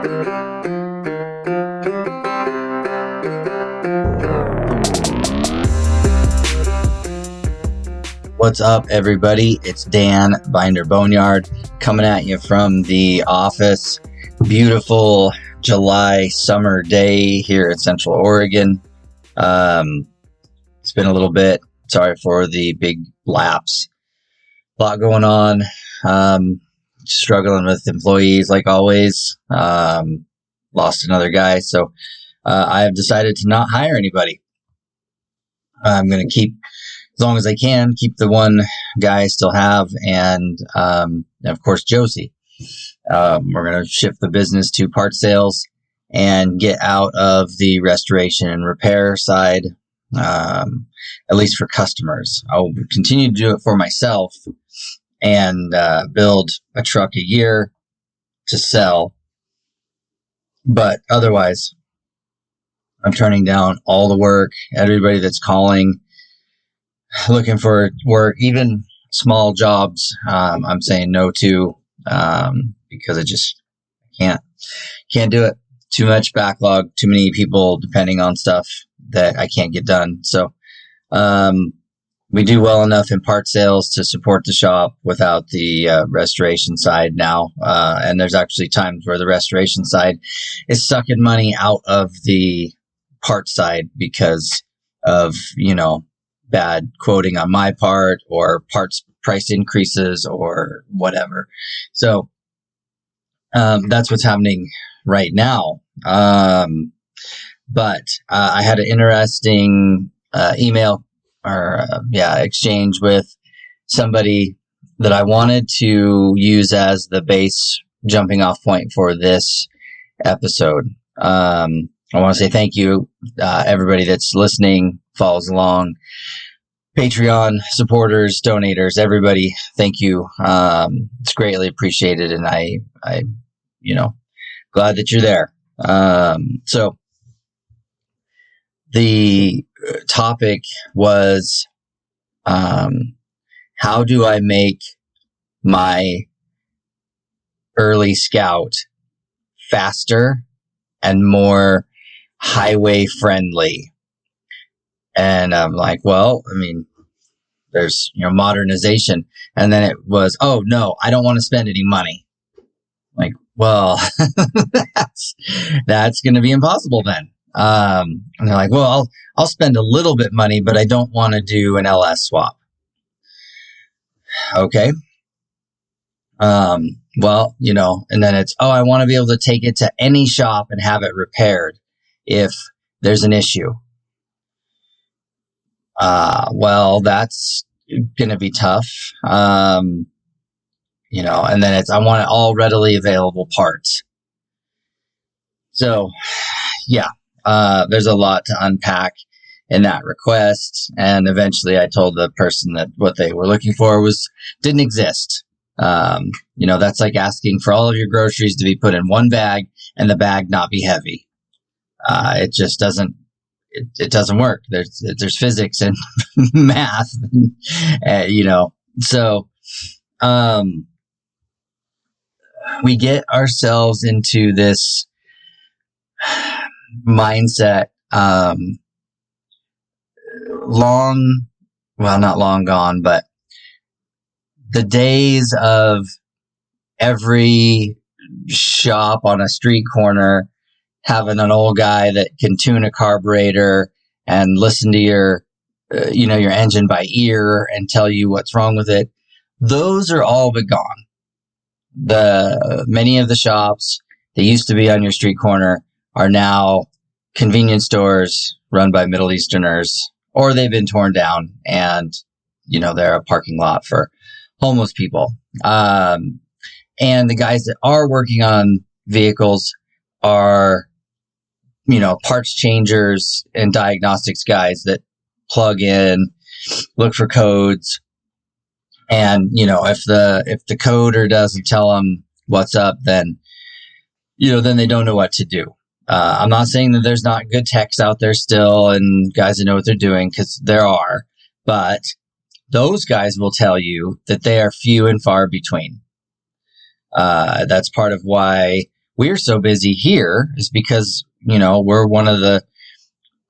What's up, everybody? It's Dan, Binder Boneyard, coming at you from the office. Beautiful July summer day here in Central Oregon. It's been a little bit. Sorry for the big lapse. A lot going on. Struggling with employees like always. Lost another guy, so I have decided to not hire anybody. I'm going to keep, as long as I can, keep the one guy I still have, and of course Josie. We're going to shift the business to part sales and get out of the restoration and repair side, at least for customers. I'll continue to do it for myself and build a truck a year to sell. But otherwise, I'm turning down all the work, everybody that's calling, looking for work, even small jobs. I'm saying no to, because I just can't do it. Too much backlog, too many people depending on stuff that I can't get done. So, we do well enough in part sales to support the shop without the restoration side now. And there's actually times where the restoration side is sucking money out of the part side because of, bad quoting on my part or parts price increases or whatever. So that's what's happening right now. But I had an interesting email exchange with somebody that I wanted to use as the base jumping off point for this episode. I want to say thank you, everybody that's listening, follows along, Patreon supporters, donators, everybody. Thank you. It's greatly appreciated, and I glad that you're there. So the topic was, how do I make my early scout faster and more highway friendly? And I'm like, well, there's, modernization. And then it was, oh no, I don't want to spend any money. Like, well, that's going to be impossible then. And they're like, well, I'll spend a little bit money, but I don't want to do an LS swap. Okay. Well, and then it's, I want to be able to take it to any shop and have it repaired if there's an issue. Well, that's going to be tough. And then it's, I want all readily available parts. So yeah, there's a lot to unpack in that request. And eventually I told the person that what they were looking for didn't exist. That's like asking for all of your groceries to be put in one bag and the bag not be heavy. It just doesn't, it doesn't work. There's physics and math, so, we get ourselves into this mindset, not long gone, but the days of every shop on a street corner having an old guy that can tune a carburetor and listen to your engine by ear and tell you what's wrong with it. Those are all but gone. Many of the shops that used to be on your street corner are now convenience stores run by Middle Easterners, or they've been torn down and, they're a parking lot for homeless people. And the guys that are working on vehicles are, parts changers and diagnostics guys that plug in, look for codes. And, if the coder doesn't tell them what's up, then, then they don't know what to do. I'm not saying that there's not good techs out there still and guys that know what they're doing, because there are, but those guys will tell you that they are few and far between. That's part of why we're so busy here is because, we're one of the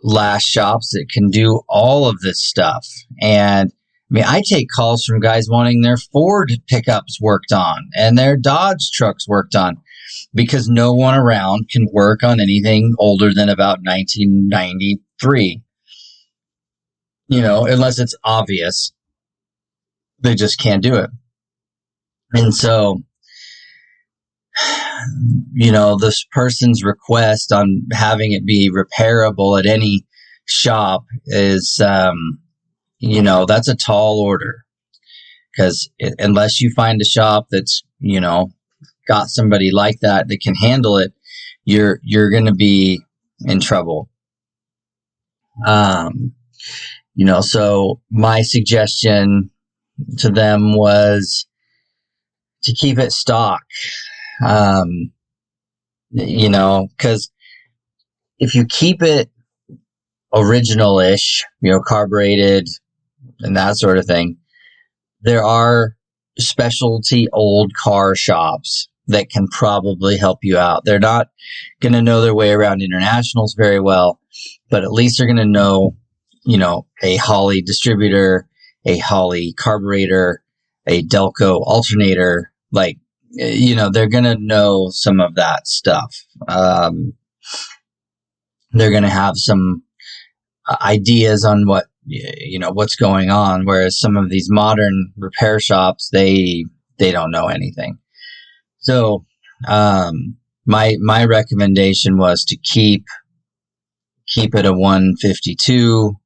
last shops that can do all of this stuff. And I mean, I take calls from guys wanting their Ford pickups worked on and their Dodge trucks worked on because no one around can work on anything older than about 1993. Unless it's obvious, they just can't do it. And so, this person's request on having it be repairable at any shop is, that's a tall order, because unless you find a shop that's, got somebody like that can handle it, you're going to be in trouble. So my suggestion to them was to keep it stock. Because if you keep it original-ish, carbureted and that sort of thing, there are specialty old car shops that can probably help you out. They're not going to know their way around internationals very well, but at least they're going to know, a Holley distributor, a Holley carburetor, a Delco alternator, they're going to know some of that stuff. They're going to have some ideas on what's going on. Whereas some of these modern repair shops, they don't know anything. So, my recommendation was to keep it a 152,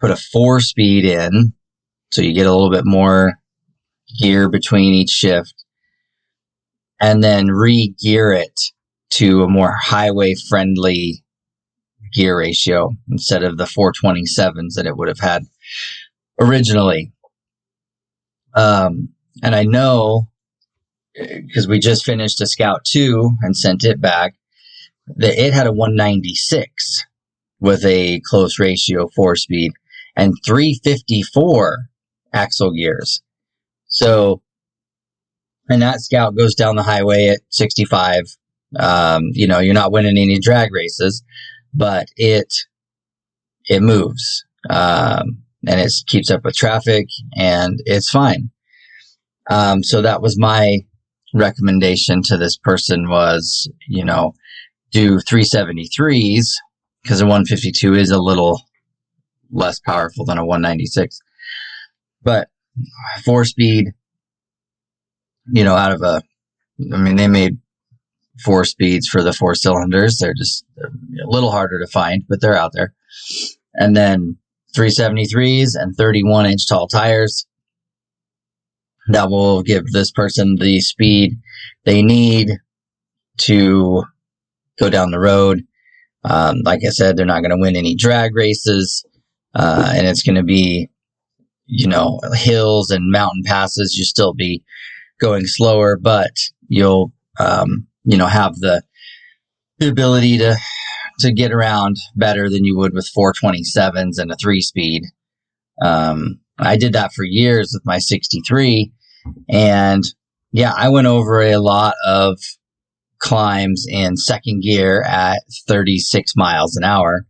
put a 4-speed in, so you get a little bit more gear between each shift, and then re-gear it to a more highway-friendly gear ratio instead of the 427s that it would have had originally. And I know, because we just finished a Scout 2 and sent it back, that it had a 196 with a close ratio 4-speed and 354 axle gears. So, and that Scout goes down the highway at 65. You're not winning any drag races, but it moves, and it keeps up with traffic, and it's fine. So that was my recommendation to this person was, do 373s, because a 152 is a little less powerful than a 196. But 4-speed, they made 4 speeds for the 4 cylinders. They're just a little harder to find, but they're out there. And then 373s and 31-inch tall tires. That will give this person the speed they need to go down the road. Like I said, they're not going to win any drag races, and it's going to be, hills and mountain passes. You'll still be going slower, but you'll, have the ability to get around better than you would with 427s and a 3-speed. I did that for years with my 63, and I went over a lot of climbs in second gear at 36 miles an hour,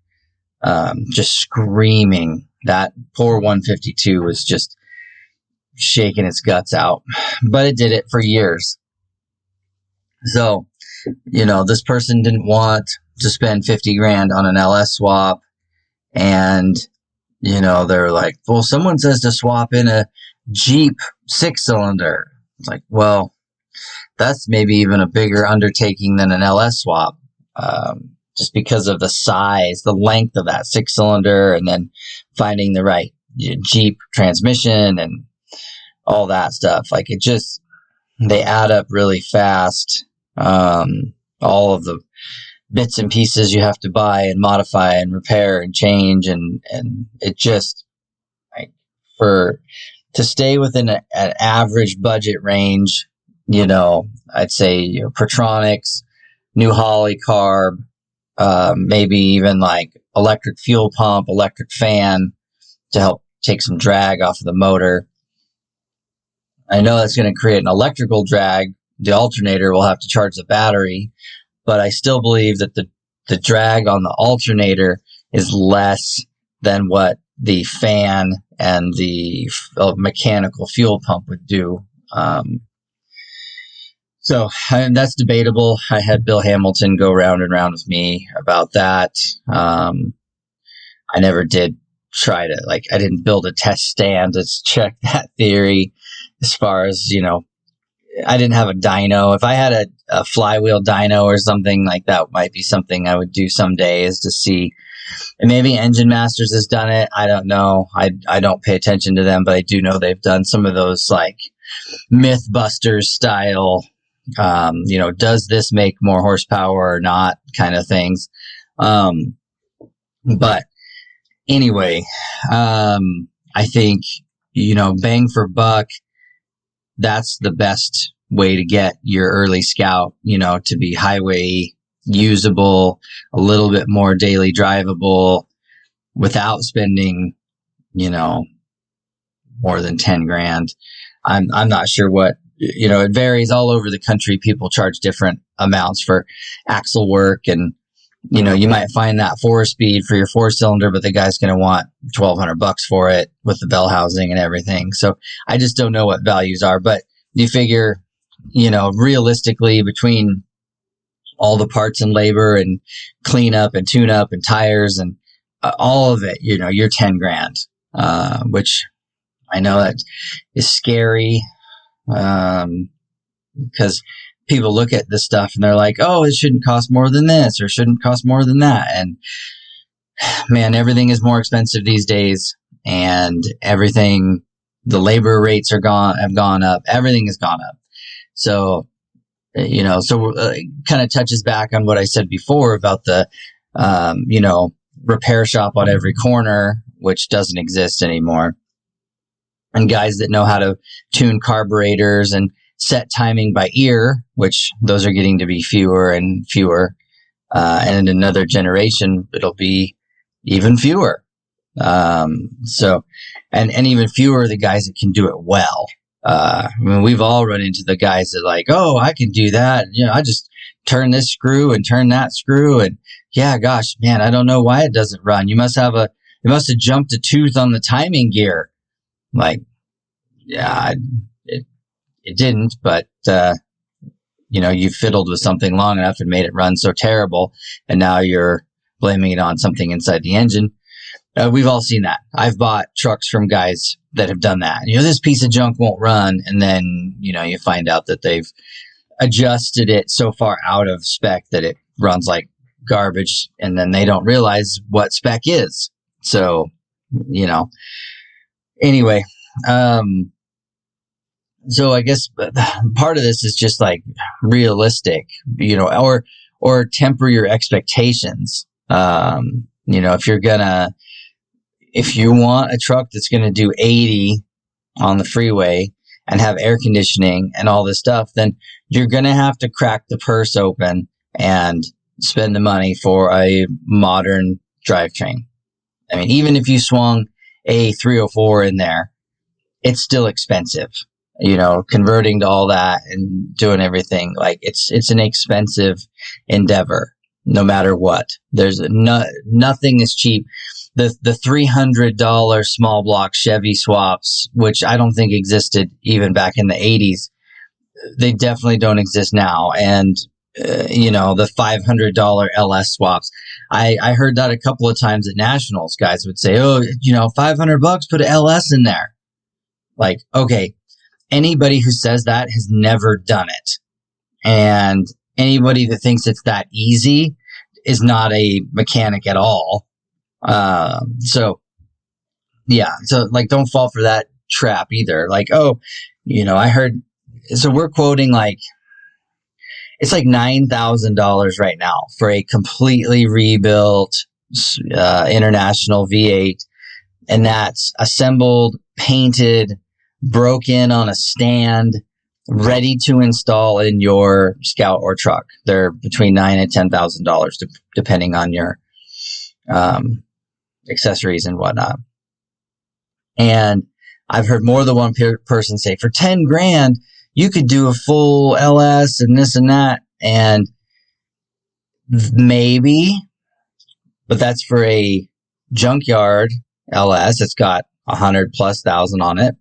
just screaming. That poor 152 was just shaking its guts out, but it did it for years. So, this person didn't want to spend 50 grand on an LS swap, and they're like, well, someone says to swap in a Jeep 6-cylinder. It's like, well, that's maybe even a bigger undertaking than an LS swap, just because of the size, the length of that 6-cylinder, and then finding the right Jeep transmission and all that stuff. They add up really fast. All of the bits and pieces you have to buy and modify and repair and change, and it just, to stay within an average budget range, I'd say Pertronics, new Holley carb, maybe even electric fuel pump, electric fan to help take some drag off of the motor. I know that's going to create an electrical drag the alternator will have to charge the battery. But I still believe that the drag on the alternator is less than what the fan and the mechanical fuel pump would do. So that's debatable. I had Bill Hamilton go round and round with me about that. I never did try to, I didn't build a test stand to check that theory as far as, I didn't have a dyno. If I had a flywheel dyno or something like that, might be something I would do someday, is to see. And maybe Engine Masters has done it. I don't know. I don't pay attention to them, but I do know they've done some of those Mythbusters style, does this make more horsepower or not kind of things. But anyway, I think, bang for buck, that's the best way to get your early Scout, to be highway usable, a little bit more daily drivable without spending, more than 10 grand. I'm not sure what, it varies all over the country. People charge different amounts for axle work, and, you might find that 4-speed for your 4-cylinder, but the guy's going to want $1,200 for it with the bell housing and everything. So I just don't know what values are, but you figure, realistically, between all the parts and labor and cleanup and tune up and tires and all of it, you're 10 grand, which I know that is scary. Because people look at this stuff and they're like, oh, it shouldn't cost more than this or shouldn't cost more than that. And man, everything is more expensive these days, and everything, the labor rates have gone up. Everything has gone up. So, kind of touches back on what I said before about the, repair shop on every corner, which doesn't exist anymore. And guys that know how to tune carburetors and set timing by ear, which those are getting to be fewer and fewer. And in another generation, it'll be even fewer. And even fewer the guys that can do it well. We've all run into the guys that oh, I can do that. I just turn this screw and turn that screw. And yeah, gosh, man, I don't know why it doesn't run. You must have jumped a tooth on the timing gear. Yeah, it didn't, but, you fiddled with something long enough and made it run so terrible, and now you're blaming it on something inside the engine. We've all seen that. I've bought trucks from guys that have done that. This piece of junk won't run, and then, you find out that they've adjusted it so far out of spec that it runs like garbage, and then they don't realize what spec is. So, anyway, so I guess part of this is just realistic, or temper your expectations. If you want a truck that's going to do 80 on the freeway and have air conditioning and all this stuff, then you're going to have to crack the purse open and spend the money for a modern drivetrain. I mean, even if you swung a 304 in there, it's still expensive. Converting to all that and doing everything, it's an expensive endeavor, no matter what. There's nothing is cheap. The $300 small block Chevy swaps, which I don't think existed even back in the 80s, they definitely don't exist now. And the $500 LS swaps. I heard that a couple of times at nationals. Guys would say, oh, $500, put an LS in there. Okay. Anybody who says that has never done it. And anybody that thinks it's that easy is not a mechanic at all. So don't fall for that trap either. I heard, so we're quoting it's $9,000 right now for a completely rebuilt, International V8. And that's assembled, painted, broke in on a stand, ready to install in your Scout or truck. They're between $9,000 and $10,000, depending on your accessories and whatnot. And I've heard more than one person say, for 10 grand, you could do a full LS and this and that, and maybe, but that's for a junkyard LS. It's got 100,000+ on it,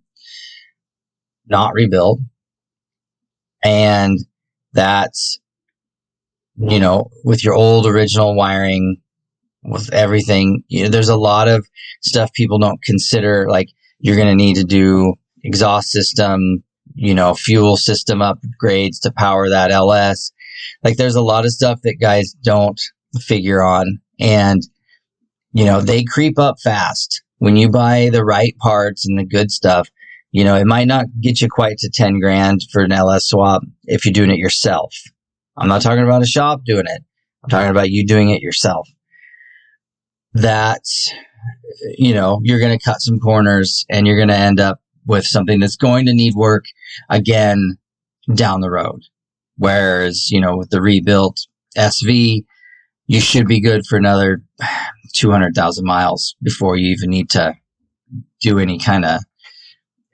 not rebuilt. And that's, with your old original wiring, with everything, there's a lot of stuff people don't consider. Like, you're going to need to do exhaust system, fuel system upgrades to power that LS. Like, there's a lot of stuff that guys don't figure on, and they creep up fast. When you buy the right parts and the good stuff, it might not get you quite to 10 grand for an LS swap if you're doing it yourself. I'm not talking about a shop doing it. I'm talking about you doing it yourself. That's, you're going to cut some corners, and you're going to end up with something that's going to need work again down the road. Whereas, with the rebuilt SV, you should be good for another 200,000 miles before you even need to do any kind of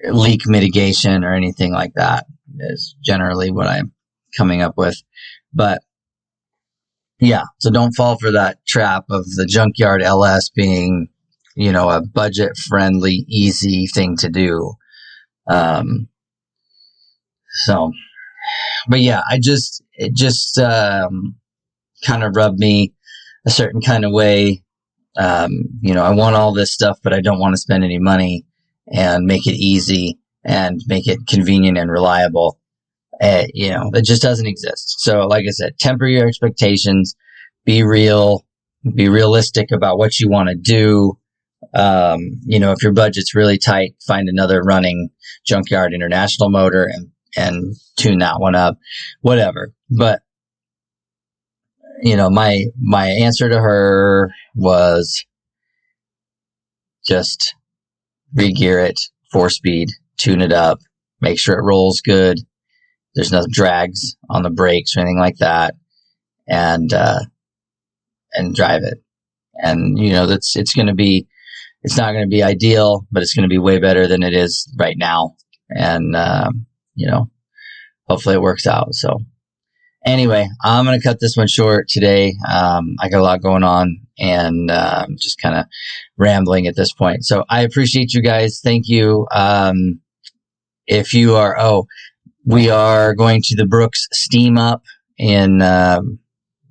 leak mitigation or anything like that, is generally what I'm coming up with. But yeah, so don't fall for that trap of the junkyard LS being, a budget friendly, easy thing to do. But yeah, it just kind of rubbed me a certain kind of way. I want all this stuff, but I don't want to spend any money and make it easy and make it convenient and reliable. That just doesn't exist. So like I said, temper your expectations, be realistic about what you want to do. If your budget's really tight, find another running junkyard international motor and tune that one up, whatever. But, my answer to her was just re-gear it, 4-speed, tune it up, make sure it rolls good. There's no drags on the brakes or anything like that, and drive it. And, it's not going to be ideal, but it's going to be way better than it is right now. And, hopefully it works out. So anyway, I'm going to cut this one short today. I got a lot going on, and just kind of rambling at this point. So I appreciate you guys. Thank you. If you are, we are going to the Brooks Steam Up in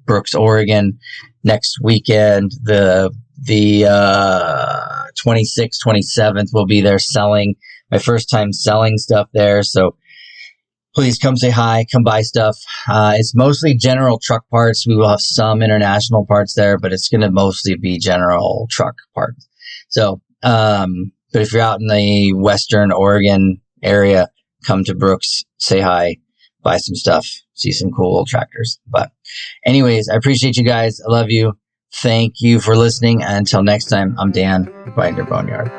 Brooks, Oregon next weekend. The 26th, 27th, we'll be there selling. My first time selling stuff there. So please come say hi, come buy stuff. It's mostly general truck parts. We will have some international parts there, but it's going to mostly be general truck parts. So, but if you're out in the Western Oregon area, come to Brooks, say hi, buy some stuff, see some cool old tractors. But anyways, I appreciate you guys. I love you. Thank you for listening. Until next time, I'm Dan, Binder Boneyard.